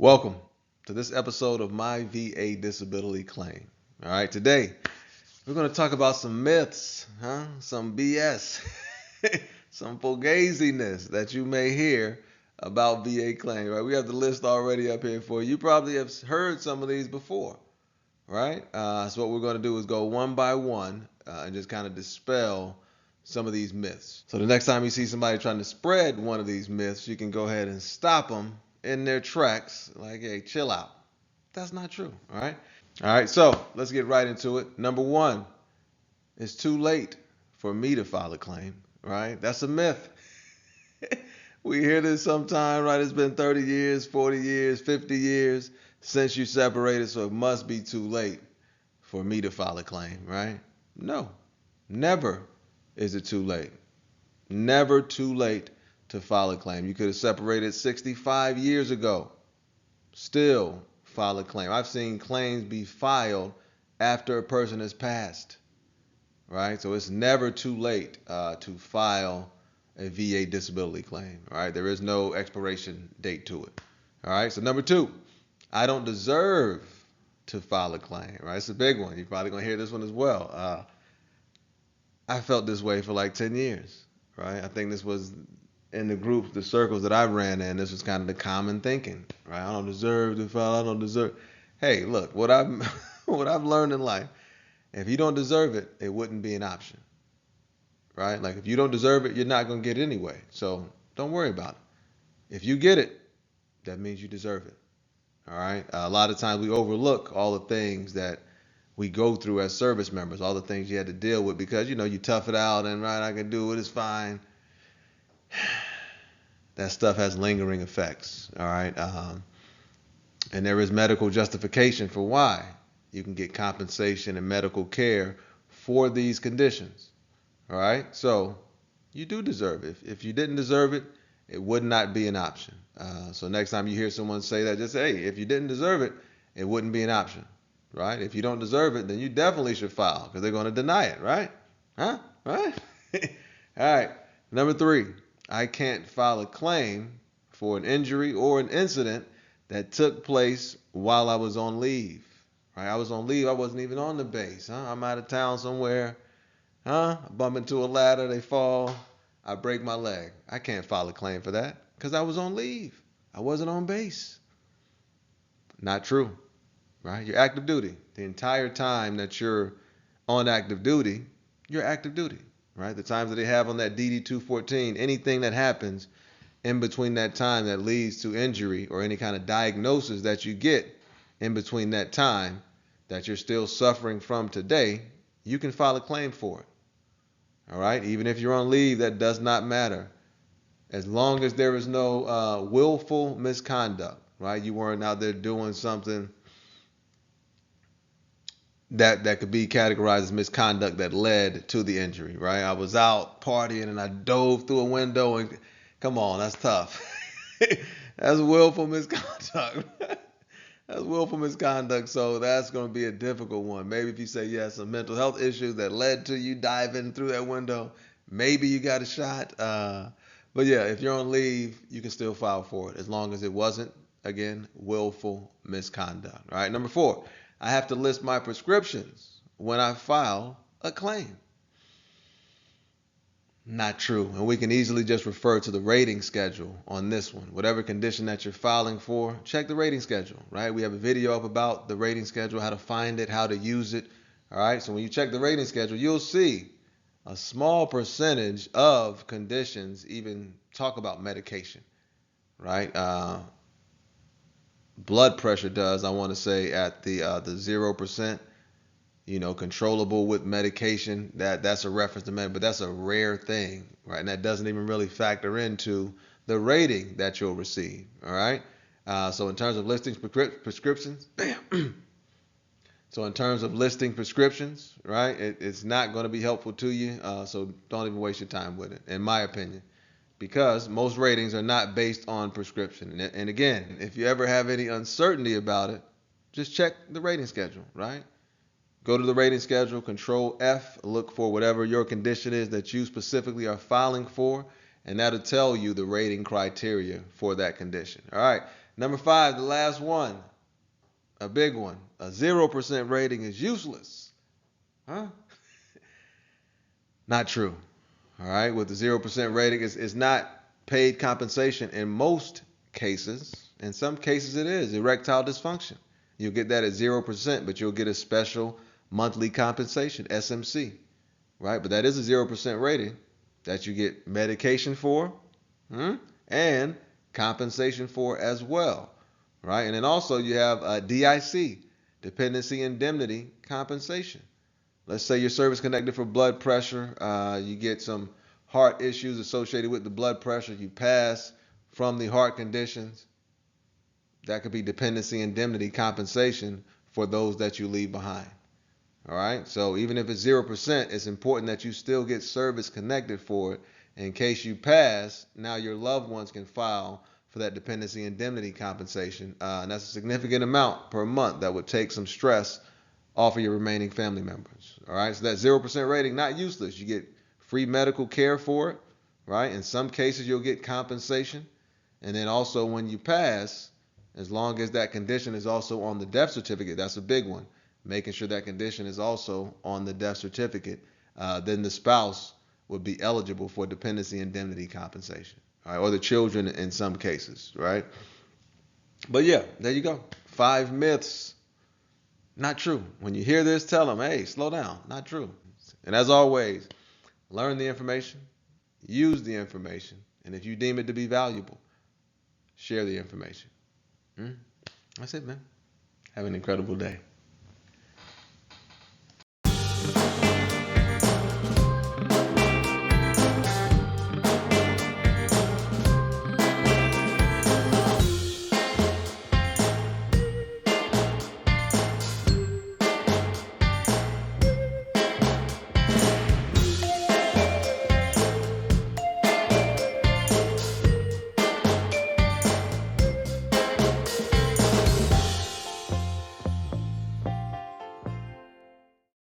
Welcome to this episode of my VA disability claim. All right, today we're going to talk about some myths, some BS, some fugaziness that you may hear about VA claim. Right, we have the list already up here for you. You probably have heard some of these before, right? So what we're going to do is go one by one and just kind of dispel some of these myths. So the next time you see somebody trying to spread one of these myths, you can go ahead and stop them in their tracks, like, hey, chill out. That's not true. All right. All right. So let's get right into it. Number one, it's too late for me to file a claim. Right. That's a myth. We hear this sometime, right? It's been 30 years, 40 years, 50 years since you separated, so it must be too late for me to file a claim, right? No, never is it too late. Never too late to file a claim. You could have separated 65 years ago, still file a claim. I've seen claims be filed after a person has passed, right? So it's never too late to file a VA disability claim, all right? There is no expiration date to it, all right? So number two, I don't deserve to file a claim, right? It's a big one. You're probably going to hear this one as well. I felt this way for like 10 years, right? I think this was in the groups, the circles that I ran in, this was kind of the common thinking, right? I don't deserve to file. I don't deserve. Hey, look, what I've what I've learned in life, if you don't deserve it, it wouldn't be an option, right? Like if you don't deserve it, you're not going to get it anyway. So don't worry about it. If you get it, that means you deserve it. All right. A lot of times we overlook all the things that we go through as service members, all the things you had to deal with because you tough it out and right, I can do it, it's fine. That stuff has lingering effects. All right. And there is medical justification for why you can get compensation and medical care for these conditions. All right. So you do deserve it. If you didn't deserve it, it would not be an option. So next time you hear someone say that, just say, hey, if you didn't deserve it, it wouldn't be an option. Right? If you don't deserve it, then you definitely should file because they're going to deny it. Right? Huh? Right? All right. Number three, I can't file a claim for an injury or an incident that took place while I was on leave. Right? I was on leave. I wasn't even on the base. I'm out of town somewhere. I bump into a ladder. They fall. I break my leg. I can't file a claim for that because I was on leave. I wasn't on base. Not true. Right? You're active duty. The entire time that you're on active duty, you're active duty. Right? The times that they have on that DD 214, anything that happens in between that time that leads to injury or any kind of diagnosis that you get in between that time that you're still suffering from today, you can file a claim for it. All right? Even if you're on leave, that does not matter. As long as there is no willful misconduct, right? You weren't out there doing something that could be categorized as misconduct that led to the injury, right? I was out partying and I dove through a window and come on, that's tough. That's willful misconduct. That's willful misconduct, so that's going to be a difficult one. Maybe if you say, yes, some mental health issues that led to you diving through that window, maybe you got a shot. But yeah, if you're on leave, you can still file for it as long as it wasn't, again, willful misconduct. All right, number four, I have to list my prescriptions when I file a claim. Not true. And we can easily just refer to the rating schedule on this one. Whatever condition that you're filing for, check the rating schedule, right? We have a video up about the rating schedule, how to find it, how to use it. All right. So when you check the rating schedule, you'll see a small percentage of conditions even talk about medication, right? Blood pressure does, I want to say, at the 0%. Controllable with medication, that's a reference to med, but that's a rare thing, right? And that doesn't even really factor into the rating that you'll receive, all right? So in terms of listing prescriptions, so in terms of listing prescriptions, right, it's not going to be helpful to you, so don't even waste your time with it, in my opinion, because most ratings are not based on prescription. And again, if you ever have any uncertainty about it, just check the rating schedule, right? Go to the rating schedule, Control F, look for whatever your condition is that you specifically are filing for, and that'll tell you the rating criteria for that condition. All right. Number 5, the last one, a big one. A 0% rating is useless. Huh? Not true. All right, with the 0% rating, it's not paid compensation in most cases. In some cases, it is erectile dysfunction. You'll get that at 0%, but you'll get a special monthly compensation, SMC, right? But that is a 0% rating that you get medication for and compensation for as well, right? And then also you have DIC, dependency indemnity compensation. Let's say you're service connected for blood pressure. You get some heart issues associated with the blood pressure. You pass from the heart conditions. That could be dependency indemnity compensation for those that you leave behind. All right. So even if it's 0%, it's important that you still get service connected for it. In case you pass, now your loved ones can file for that dependency indemnity compensation. And that's a significant amount per month that would take some stress off of your remaining family members. All right. So that 0% rating, not useless. You get free medical care for it. Right. In some cases, you'll get compensation. And then also when you pass, as long as that condition is also on the death certificate, that's a big one. Making sure that condition is also on the death certificate, then the spouse would be eligible for dependency indemnity compensation, all right, or the children in some cases, right? But yeah, there you go. 5 myths. Not true. When you hear this, tell them, hey, slow down. Not true. And as always, learn the information, use the information, and if you deem it to be valuable, share the information. That's it, man. Have an incredible day.